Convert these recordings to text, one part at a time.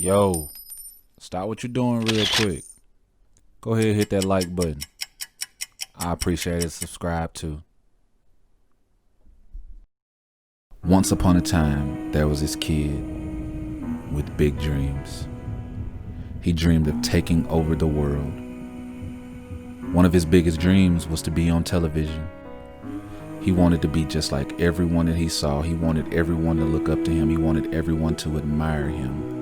Yo, stop what you're doing real quick. Go ahead and hit that like button. I appreciate it. Subscribe too. Once upon a time, there was this kid with big dreams. He dreamed of taking over the world. One of his biggest dreams was to be on television. He wanted to be just like everyone that he saw. He wanted everyone to look up to him. He wanted everyone to admire him.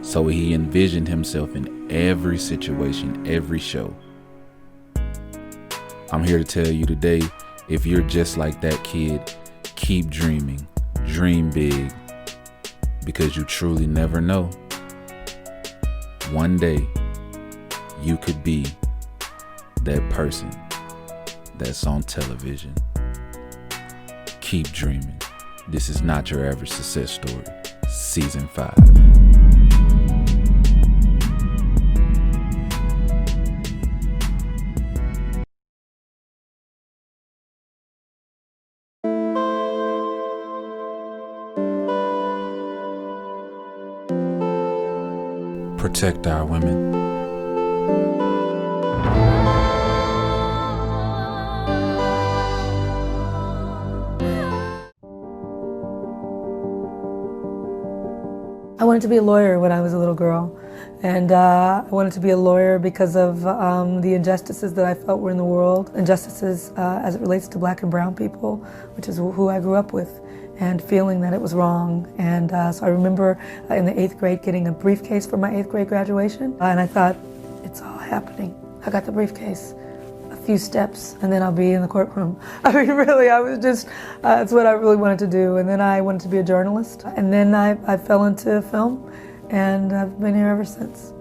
So he envisioned himself in every situation, every show. I'm here to tell you today, if you're just like that kid, keep dreaming. Dream big, because you truly never know. One day, you could be that person that's on television. Keep dreaming. This is Not Your Average Success Story, Season 5. Protect our women. I wanted to be a lawyer when I was a little girl, and I wanted to be a lawyer because of the injustices that I felt were in the world, injustices as it relates to black and brown people, which is who I grew up with, and feeling that it was wrong. And so I remember in the 8th grade getting a briefcase for my 8th grade graduation, and I thought, it's all happening. I got the briefcase, a few steps, and then I'll be in the courtroom. I mean, really, I was just, that's what I really wanted to do. And then I wanted to be a journalist, and then I fell into film, and I've been here ever since.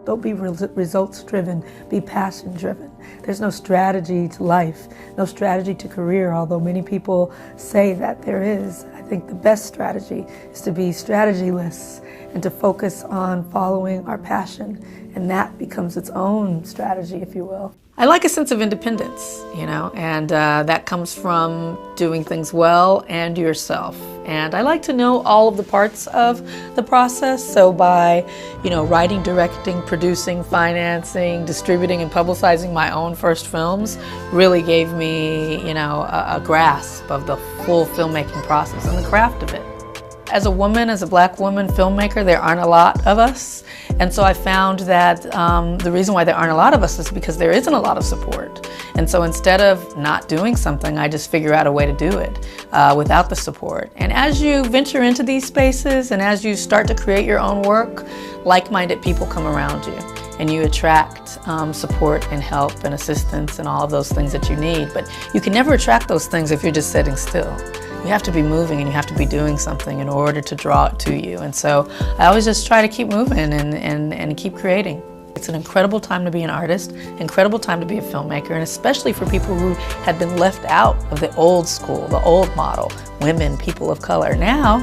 Don't be results driven, be passion driven. There's no strategy to life, no strategy to career, although many people say that there is. I think the best strategy is to be strategyless and to focus on following our passion, and that becomes its own strategy, if you will. I like a sense of independence, and that comes from doing things well and yourself. And I like to know all of the parts of the process. So by, writing, directing, producing, financing, distributing, and publicizing my own first films really gave me, a grasp of the full filmmaking process and the craft of it. As a woman, as a black woman filmmaker, there aren't a lot of us. And so I found that the reason why there aren't a lot of us is because there isn't a lot of support. And so instead of not doing something, I just figure out a way to do it without the support. And as you venture into these spaces and as you start to create your own work, like-minded people come around you. And you attract support and help and assistance and all of those things that you need. But you can never attract those things if you're just sitting still. You have to be moving and you have to be doing something in order to draw it to you. And so I always just try to keep moving and keep creating. It's an incredible time to be an artist, incredible time to be a filmmaker, and especially for people who had been left out of the old school, the old model, women, people of color. Now,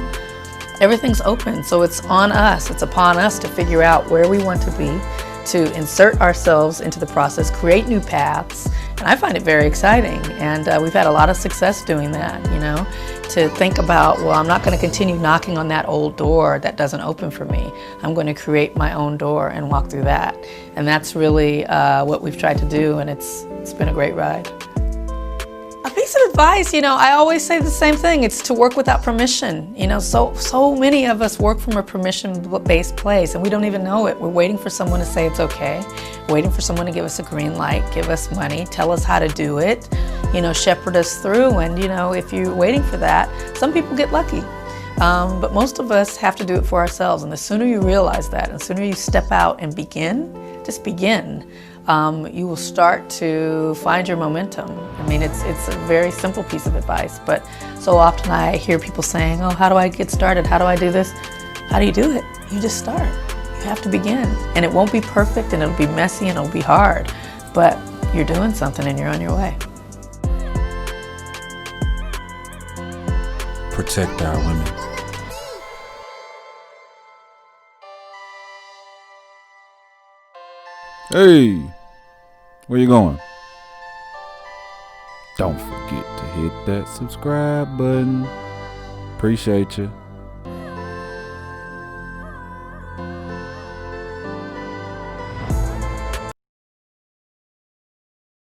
everything's open, so it's on us, it's upon us to figure out where we want to be, to insert ourselves into the process, create new paths, and I find it very exciting. And we've had a lot of success doing that, to think about, well, I'm not going to continue knocking on that old door that doesn't open for me. I'm going to create my own door and walk through that. And that's really what we've tried to do, and it's been a great ride. A piece of advice, I always say the same thing. It's to work without permission. So many of us work from a permission-based place, and we don't even know it. We're waiting for someone to say it's okay, waiting for someone to give us a green light, give us money, tell us how to do it, shepherd us through. And, if you're waiting for that, some people get lucky. But most of us have to do it for ourselves. And the sooner you realize that, and the sooner you step out and begin, just begin, you will start to find your momentum. I mean, it's a very simple piece of advice, but so often I hear people saying, oh, how do I get started? How do I do this? How do you do it? You just start. You have to begin. And it won't be perfect, and it'll be messy, and it'll be hard, but you're doing something and you're on your way. Protect our women. Hey, where you going? Don't forget to hit that subscribe button. Appreciate you.